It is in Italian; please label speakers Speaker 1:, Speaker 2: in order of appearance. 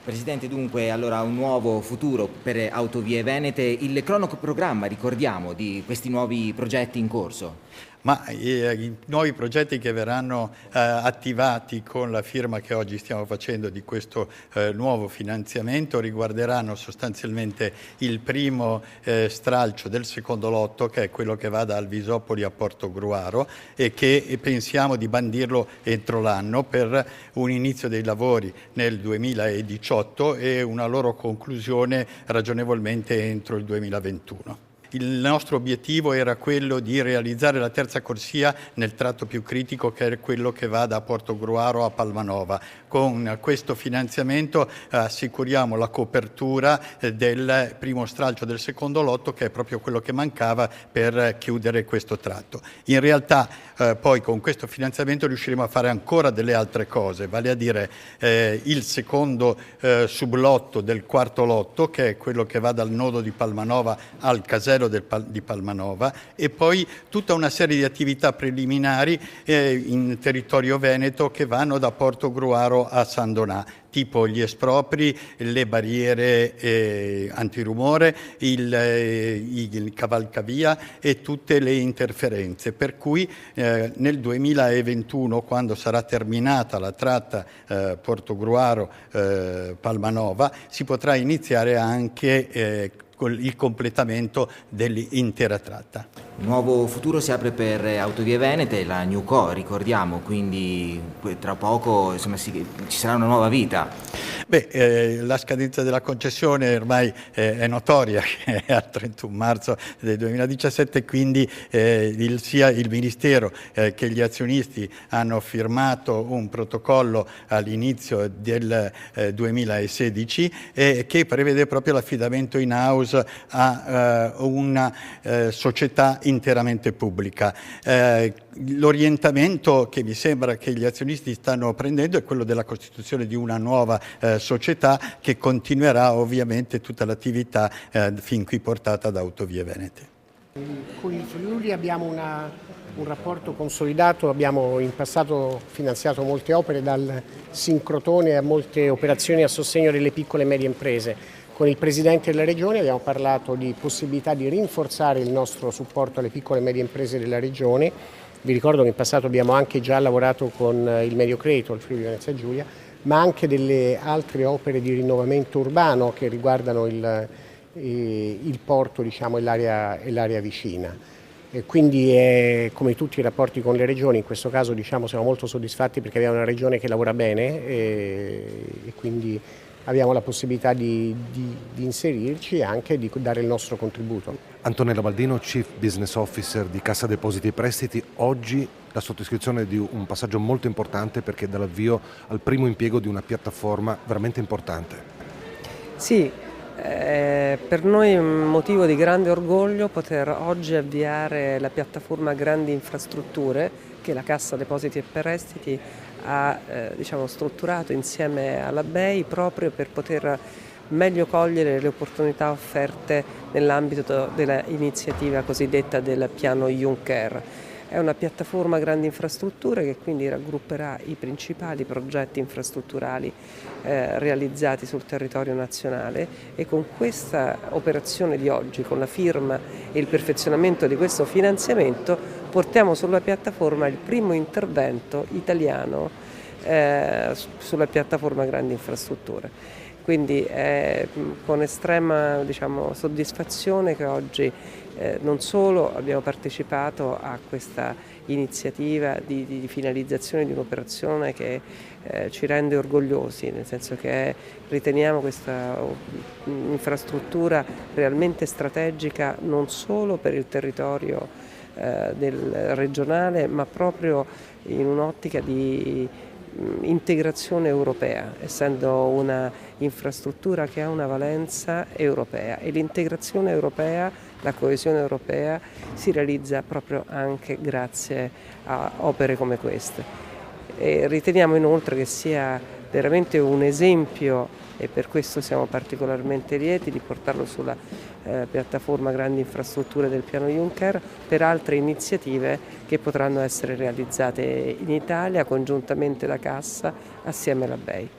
Speaker 1: Presidente, dunque, allora un nuovo futuro per Autovie Venete, il cronoprogramma, ricordiamo, di questi nuovi progetti in corso.
Speaker 2: I nuovi progetti che verranno attivati con la firma che oggi stiamo facendo di questo nuovo finanziamento riguarderanno sostanzialmente il primo stralcio del secondo lotto, che è quello che va da Alvisopoli a Portogruaro e che pensiamo di bandirlo entro l'anno per un inizio dei lavori nel 2018 e una loro conclusione ragionevolmente entro il 2021. Il nostro obiettivo era quello di realizzare la terza corsia nel tratto più critico, che è quello che va da Portogruaro a Palmanova. Con questo finanziamento assicuriamo la copertura del primo stralcio del secondo lotto, che è proprio quello che mancava per chiudere questo tratto. In realtà poi con questo finanziamento riusciremo a fare ancora delle altre cose, vale a dire il secondo sublotto del quarto lotto, che è quello che va dal nodo di Palmanova al casello di Palmanova, e poi tutta una serie di attività preliminari in territorio veneto che vanno da Portogruaro a San Donà, tipo gli espropri, le barriere antirumore, il cavalcavia e tutte le interferenze. Per cui nel 2021, quando sarà terminata la tratta Portogruaro-Palmanova, si potrà iniziare anche il completamento dell'intera tratta.
Speaker 1: Un nuovo futuro si apre per Autovie Venete, la New Co, ricordiamo, quindi tra poco insomma, ci sarà una nuova vita.
Speaker 2: La scadenza della concessione ormai è notoria, che è al 31 marzo del 2017, quindi sia il Ministero che gli azionisti hanno firmato un protocollo all'inizio del 2016 che prevede proprio l'affidamento in house a una società interamente pubblica. L'orientamento che mi sembra che gli azionisti stanno prendendo è quello della costituzione di una nuova società che continuerà ovviamente tutta l'attività fin qui portata da Autovie Venete.
Speaker 3: Con il Friuli abbiamo un rapporto consolidato, abbiamo in passato finanziato molte opere, dal sincrotone a molte operazioni a sostegno delle piccole e medie imprese. Con il Presidente della Regione abbiamo parlato di possibilità di rinforzare il nostro supporto alle piccole e medie imprese della Regione. Vi ricordo che in passato abbiamo anche già lavorato con il Mediocredito, il Friuli Venezia Giulia, ma anche delle altre opere di rinnovamento urbano che riguardano il porto, diciamo, e l'area vicina. E quindi come tutti i rapporti con le regioni, in questo caso diciamo, siamo molto soddisfatti perché abbiamo una regione che lavora bene e quindi abbiamo la possibilità di inserirci e anche di dare il nostro contributo.
Speaker 4: Antonella Baldino, Chief Business Officer di Cassa Depositi e Prestiti, oggi la sottoscrizione di un passaggio molto importante perché dà l'avvio al primo impiego di una piattaforma veramente importante.
Speaker 5: Sì, per noi è un motivo di grande orgoglio poter oggi avviare la piattaforma Grandi Infrastrutture che la Cassa Depositi e Prestiti ha strutturato insieme alla BEI proprio per poter meglio cogliere le opportunità offerte nell'ambito dell'iniziativa cosiddetta del piano Juncker. È una piattaforma Grandi Infrastrutture che quindi raggrupperà i principali progetti infrastrutturali realizzati sul territorio nazionale, e con questa operazione di oggi, con la firma e il perfezionamento di questo finanziamento, portiamo sulla piattaforma il primo intervento italiano sulla piattaforma Grandi Infrastrutture. Quindi è con estrema soddisfazione che oggi non solo abbiamo partecipato a questa iniziativa di finalizzazione di un'operazione che ci rende orgogliosi, nel senso che riteniamo questa infrastruttura realmente strategica non solo per il territorio del regionale, ma proprio in un'ottica di integrazione europea, essendo una infrastruttura che ha una valenza europea, e l'integrazione europea, la coesione europea si realizza proprio anche grazie a opere come queste. E riteniamo inoltre che sia veramente un esempio, e per questo siamo particolarmente lieti di portarlo sulla piattaforma Grandi Infrastrutture del piano Juncker, per altre iniziative che potranno essere realizzate in Italia congiuntamente da Cassa assieme alla BEI.